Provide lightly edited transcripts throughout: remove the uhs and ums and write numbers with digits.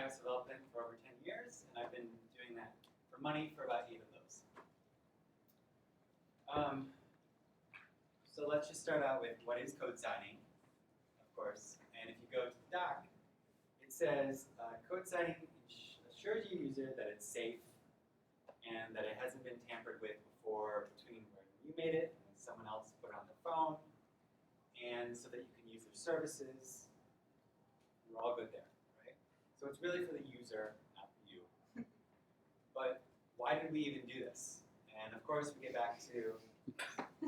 iOS development for over 10 years, and I've been doing that for money for about 8 of those. So let's just start out with what is code signing, of course. And if you go to the doc, it says code signing assures your user that it's safe and that it hasn't been tampered with before between when you made it and when someone else put it on their phone, and so that you can use their services. We're all good there, right? So it's really for the user, not for you. But why did we even do this? And of course, we get back to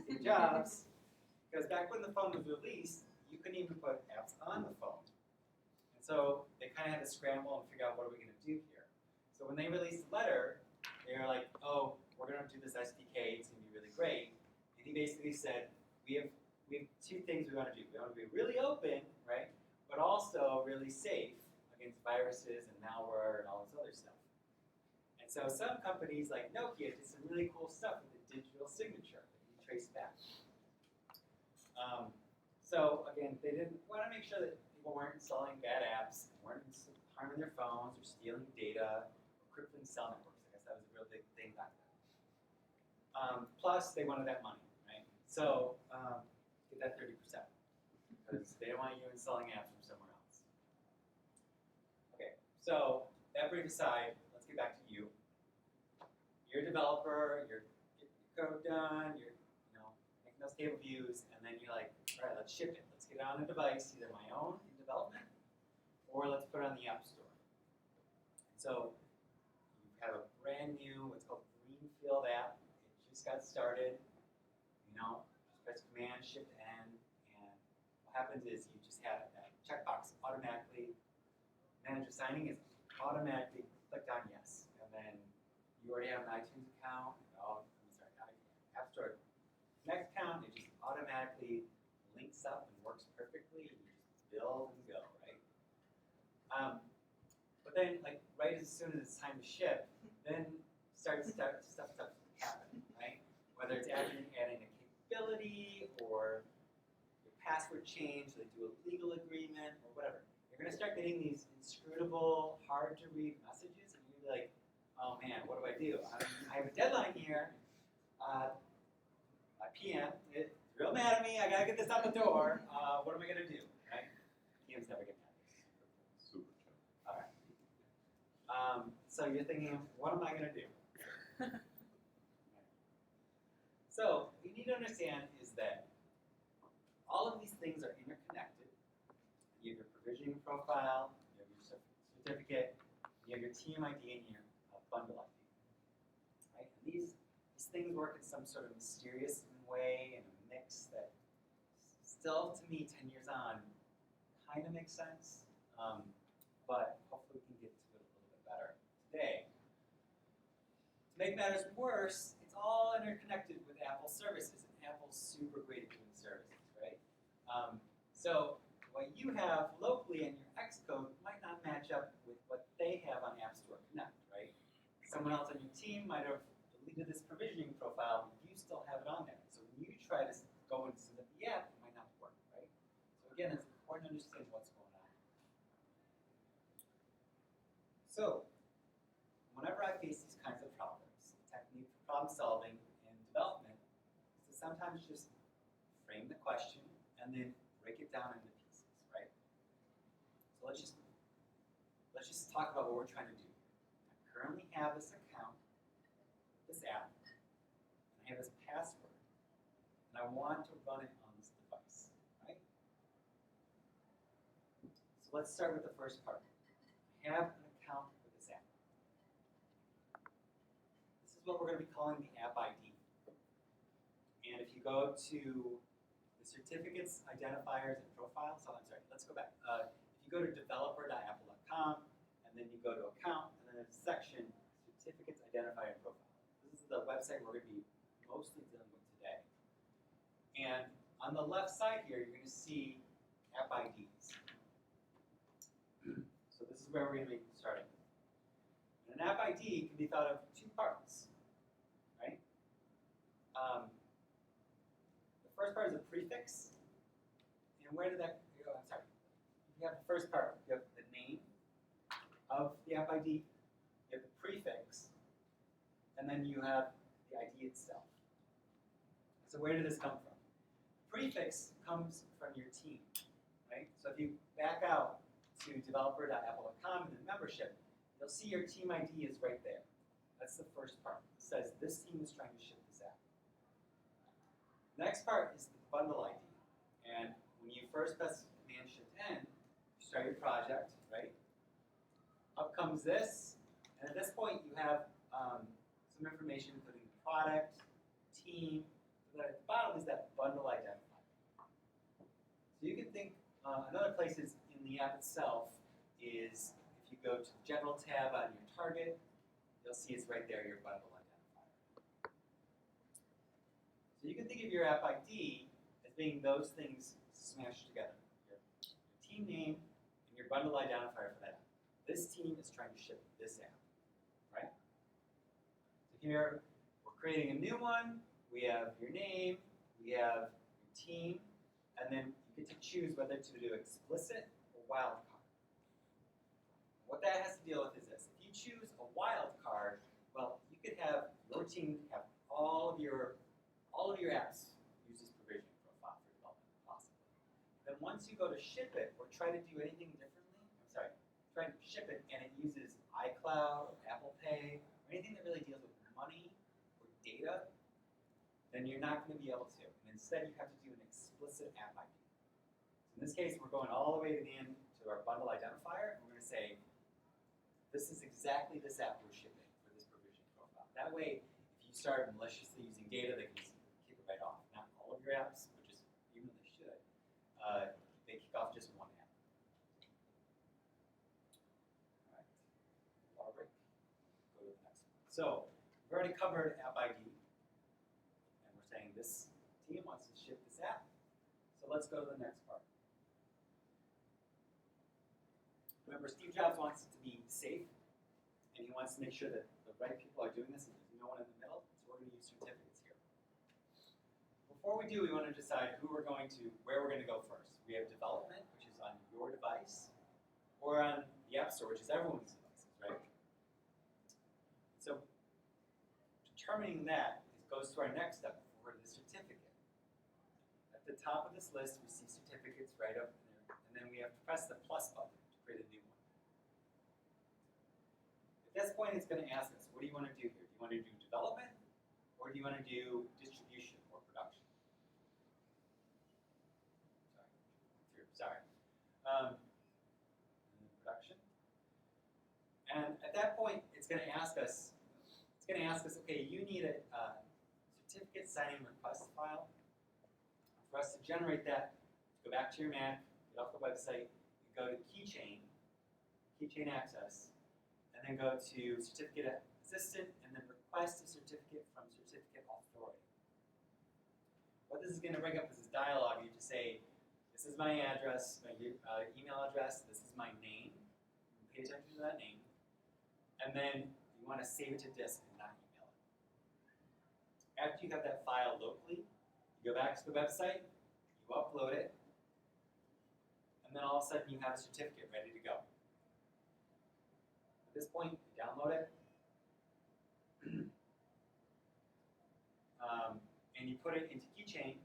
Steve Jobs, because back when the phone was released, you couldn't even put apps on the phone. And so they kind of had to scramble and figure out what are we going to do here. So when they released the letter, they were like, oh, we're going to do this SDK, it's going to be really great. And he basically said, we have 2 things we want to do. We want to be really open, right? But also really safe against viruses and malware and all this other stuff. And so some companies like Nokia did some really cool stuff with the digital signature that you trace back. So again, they didn't want to make sure that people weren't installing bad apps, weren't harming their phones or stealing data, or crippling cell networks. I guess that was a real big thing back then. Plus, they wanted that money, right? So get that 30%, because they don't want you installing apps from somewhere else. Okay, so that brief aside, let's get back to you. You're a developer, you're getting your code done, you're making those table views, and then you're like, all right, let's ship it. Let's get it on a device, either my own in development, or let's put it on the App Store. So you have a brand new, what's called Greenfield app. It just got started. Just press Command Shift N, and what happens is you just have that checkbox automatically. Manager signing is automatically clicked on yes, and then you already have an iTunes account. App Store Next account, it just automatically links up and works perfectly, and you just build and go, right? But then, right as soon as it's time to ship, then stuff starts happening, right? Whether it's adding a capability or your password change, so they do a legal agreement or whatever. You're going to start getting these inscrutable, hard-to-read messages, and you're like, oh man, what do? I have a deadline here. My PM is real mad at me. I gotta get this out the door. What am I gonna do? Right? PMs never get mad. Super chill. All right. So you're thinking, what am I gonna do? So what you need to understand is that all of these things are interconnected. You have your provisioning profile, you have your certificate, you have your team ID and your bundle ID. Right? And these things work in some sort of mysterious way, in a mix that still, to me, 10 years on, kind of makes sense. But hopefully we can get to it a little bit better today. To make matters worse, it's all interconnected with Apple services, and Apple's super great at doing services, right? So what you have locally in your Xcode might not match up with what they have on App Store Connect, right? Someone else on your team might have deleted this provisioning profile, but you still have it on there. So when you try to go and submit the app, it might not work, right? So again, it's important to understand what's going on. So whenever I face these kinds of problems, the technique for problem solving in development is to sometimes just frame the question and then break it down into pieces, right? So let's just talk about what we're trying to do. I currently have this account, this app, and I have this password, and I want to run it on this device, right? So let's start with the first part. I have an account with this app. This is what we're going to be calling the app ID. And if you go to the certificates, identifiers, and profiles, let's go back. If you go to developer.apple.com, and then you go to account, and then there's a section, certificates, identifier, and profile. This is the website we're going to be mostly dealing with today. And on the left side here, you're going to see app IDs. So this is where we're going to be starting. And an app ID can be thought of two parts, right? The first part is a prefix. And where did that go? I'm sorry. You have the first part. You have the name of app ID, you have the prefix, and then you have the ID itself. So where did this come from? Prefix comes from your team, right? So if you back out to developer.apple.com and then membership, you'll see your team ID is right there. That's the first part. It says this team is trying to ship this app. The next part is the bundle ID. And when you first press Command Shift N, you start your project, right? Up comes this, and at this point you have some information including the product, team, and then at the bottom is that bundle identifier. So you can think, another place is in the app itself is if you go to the General tab on your target, you'll see it's right there, your bundle identifier. So you can think of your app ID as being those things smashed together. Your team name and your bundle identifier for that app. This team is trying to ship this app, right? So here, we're creating a new one. We have your name, we have your team, and then you get to choose whether to do explicit or wildcard. What that has to deal with is this. If you choose a wildcard, well, you could have your team have all of your apps use this provisioning profile for development, possibly. Then once you go to ship it or try to do anything differently, try to ship it and it uses iCloud or Apple Pay or anything that really deals with money or data, then you're not going to be able to. And instead, you have to do an explicit app ID. So in this case, we're going all the way to the end to our bundle identifier, and we're going to say, this is exactly this app we're shipping for this provision profile. That way, if you start maliciously using data, they can just kick it right off. Not all of your apps, but just even though they should, they kick off just one app. All right, water break. Go to the next one. So we've already covered app ID, and we're saying this team wants to ship this app. So let's go to the next part. Remember, Steve Jobs wants it to be safe, and he wants to make sure that the right people are doing this and there's no one in the middle, so we're going to use certificates here. Before we do, we want to decide where we're going to go first. We have development, which is on your device, or on the App Store, which is everyone's devices, right? So determining that goes to our next step for the certificate. At the top of this list, we see certificates right up there, and then we have to press the plus button to create a new one. At this point, it's going to ask us, what do you want to do here? Do you want to do development, or do you want to do distribution or production? Sorry. Production. And at that point, it's going to ask us, okay, you need a certificate signing request file. For us to generate that, go back to your Mac, get off the website, and go to Keychain Access, and then go to Certificate Assistant, and then request a certificate from Certificate Authority. What this is going to bring up is this dialog. You just say, this is my address, my email address, this is my name. Pay attention to that name. And then you want to save it to disk and not email it. After you have that file locally, you go back to the website, you upload it, and then all of a sudden you have a certificate ready to go. At this point, you download it, and you put it into Keychain,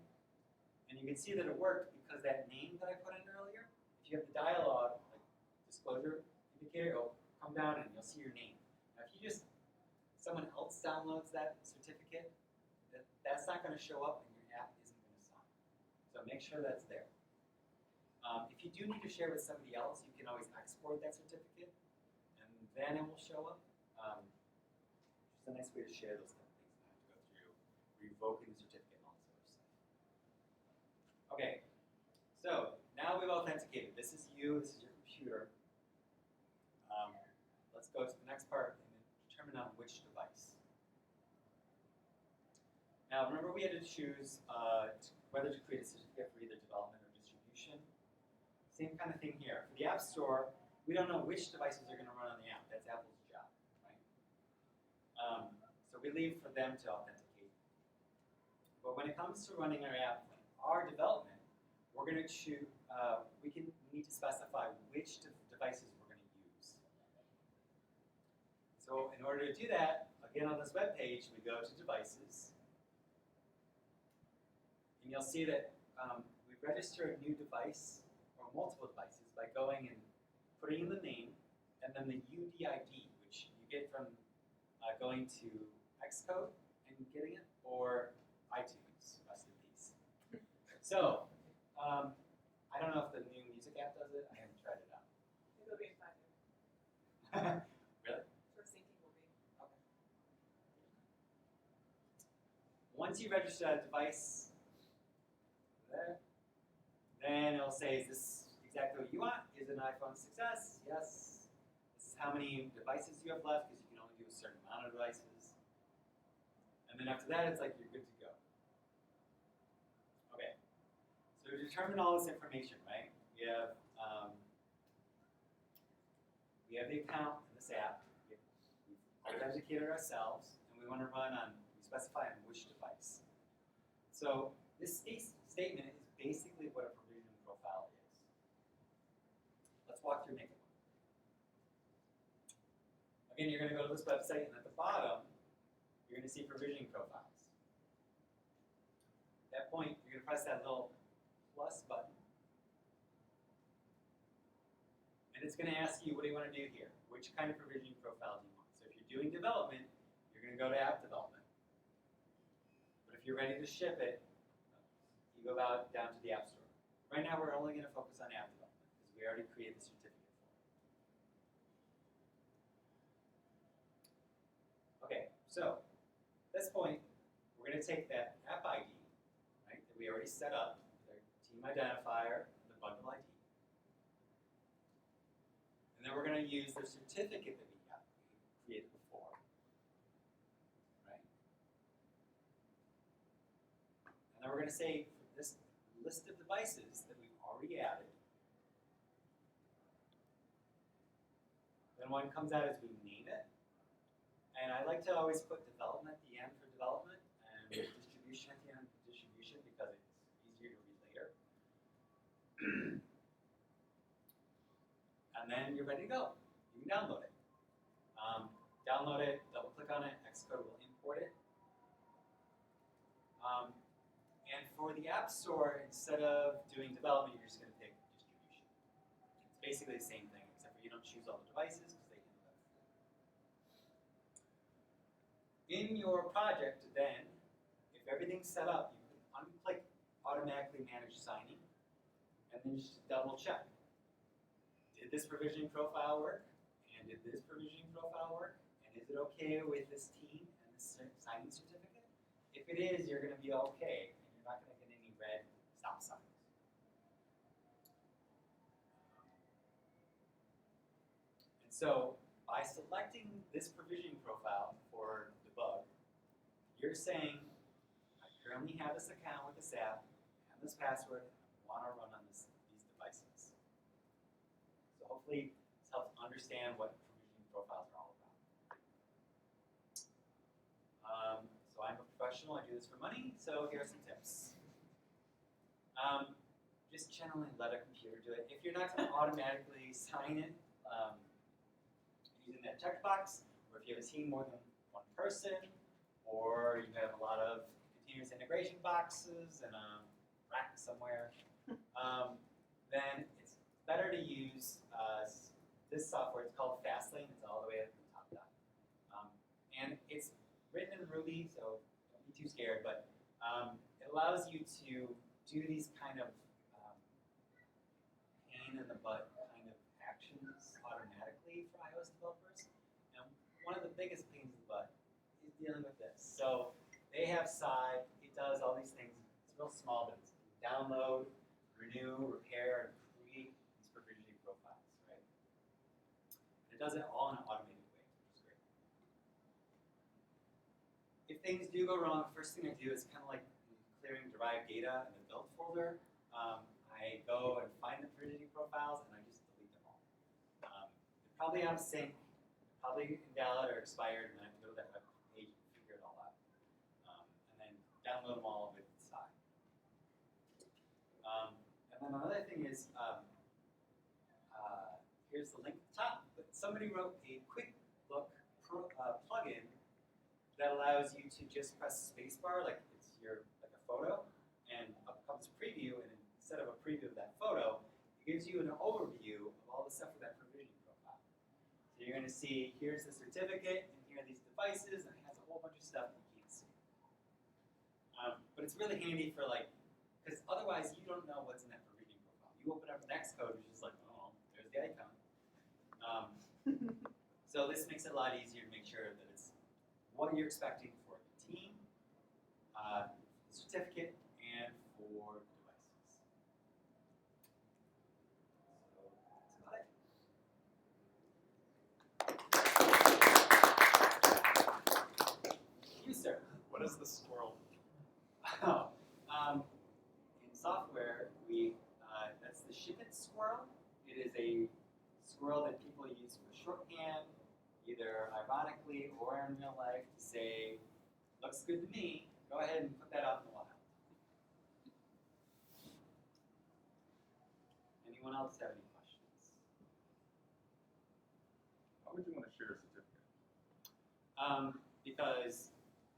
and you can see that it worked because that name that I put in earlier, if you have the dialog, like disclosure indicator, it'll come down and you'll see your name. Now if someone else downloads that certificate, that's not going to show up and your app isn't going to sign. So make sure that's there. If you do need to share with somebody else, you can always export that certificate, and then it will show up. Which is a nice way to share those kind of things, not have to go through revoking the certificate and all this other stuff. Okay, so now we've authenticated. This is you, this is your computer. Let's go to the next part and determine on which device. Now remember we had to choose whether to create a certificate for either development or distribution. Same kind of thing here. For the App Store, we don't know which devices are going to run on the app. That's Apple's job, right? So we leave for them to authenticate. But when it comes to running our app, our development, we're going to choose. We need to specify which devices we're going to use. order to do that, again on this web page, we go to devices, and you'll see that we register a new device or multiple devices by going and putting in the name and then the UDID, which you get from going to Xcode and getting it, or iTunes, rest in peace. So, I don't know if the new music app does it. I haven't tried it out. It'll be in 5 years. Really? For syncing will be. Okay. Once you register that device, there, then it'll say, is this exactly what you want? Is it an iPhone success? Yes. This is how many devices you have left, because you can only do a certain amount of devices. And then after that, it's like you're good to go. Okay. So to determine all this information, right? We have the account in this app. We've authenticated ourselves, and we want to run on. We specify on which device. So this statement is basically what a provisioning profile is. Let's walk through making one. Again, you're going to go to this website, and at the bottom, you're going to see provisioning profiles. At that point, you're going to press that little plus button. And it's going to ask you, what do you want to do here? Which kind of provisioning profile do you want? So if you're doing development, you're going to go to app development. But if you're ready to ship it, you go out down to the App Store. Right now, we're only going to focus on app development because we already created the certificate for it. Okay, so at this point, we're going to take that app ID, right, that we already set up, the team identifier, and the bundle ID. And then we're going to use the certificate that we created before, right? And then we're going to say for this list of devices that we've already added, then one comes out as we name it. And I like to always put development at the end for development and distribution at the end for distribution because it's easier to read later. And then you're ready to go. You can download it. Download it, double click on it, Xcode will import it. And for the App Store, instead of doing development, you're just going to pick distribution. It's basically the same thing, except for you don't choose all the devices because they handle that. In your project, then, if everything's set up, you can unclick automatically manage signing, and then just double check. Did this provisioning profile work? And did this provisioning profile work? And is it okay with this team and this signing certificate? If it is, you're going to be okay, and you're not going to get any red stop signs. And so, by selecting this provisioning profile for debug, you're saying, I currently have this account with this app and this password, and I want to run on these devices. So hopefully this helps understand what provisioning profiles are all about. So I'm a professional, I do this for money, so here are some tips. Just generally let a computer do it. If you're not going to automatically sign it using that checkbox, or if you have a team more than one person, or you have a lot of continuous integration boxes and a rack somewhere, then it's better to use this software. It's called Fastlane. It's all the way at the top down. And it's written in Ruby, so don't be too scared, but it allows you to do these kind of pain in the butt kind of actions automatically for iOS developers. And one of the biggest pains in the butt is dealing with this. So they have side, it does all these things. It's real small, but it's download, renew, repair, and create these provisioning profiles, right? And it does it all in an automated way, which is great. If things do go wrong, the first thing I do is kind of like clearing derived data in the build folder. I go and find the provisioning profiles and I just delete them all. They're probably out of sync, probably invalid or expired, and then I have to go to that web page and figure it all out. And then download them all with inside. And then another thing is, here's the link at the top, but somebody wrote a quick look that allows you to just press spacebar like it's like a photo, and up comes preview, and instead of a preview of that photo, it gives you an overview of all the stuff with that provisioning profile. So you're going to see here's the certificate, and here are these devices, and it has a whole bunch of stuff that you can't see. But it's really handy for because otherwise you don't know what's in that provisioning profile. You open up Xcode, which is like, oh, there's the icon. So this makes it a lot easier to make sure that it's what you're expecting for the team, the certificate, and for devices. So that's about it. You, sir. What is the squirrel? Oh, in software, that's the ship it squirrel. It is a squirrel that people use for shorthand, either ironically or in real life, to say, looks good to me, go ahead and put that out in the wild. Anyone else have any questions? Why would you want to share a certificate? Because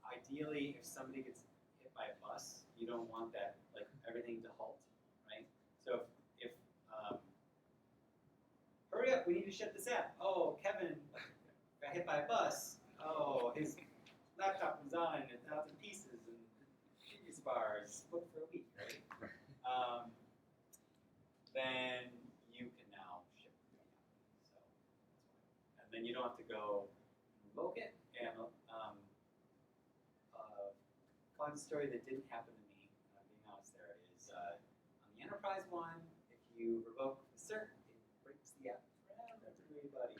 ideally, if somebody gets hit by a bus, you don't want that, everything to halt, right? So if hurry up, we need to shut this app. Oh, Kevin got hit by a bus. Oh, his laptop was on and it's out in pieces and previous bars booked for a week, right? Then you can now ship the app. So that's why. And then you don't have to go revoke it. And fun story that didn't happen to me, being honest there, is on the enterprise one, if you revoke the cert, it breaks the app for everybody.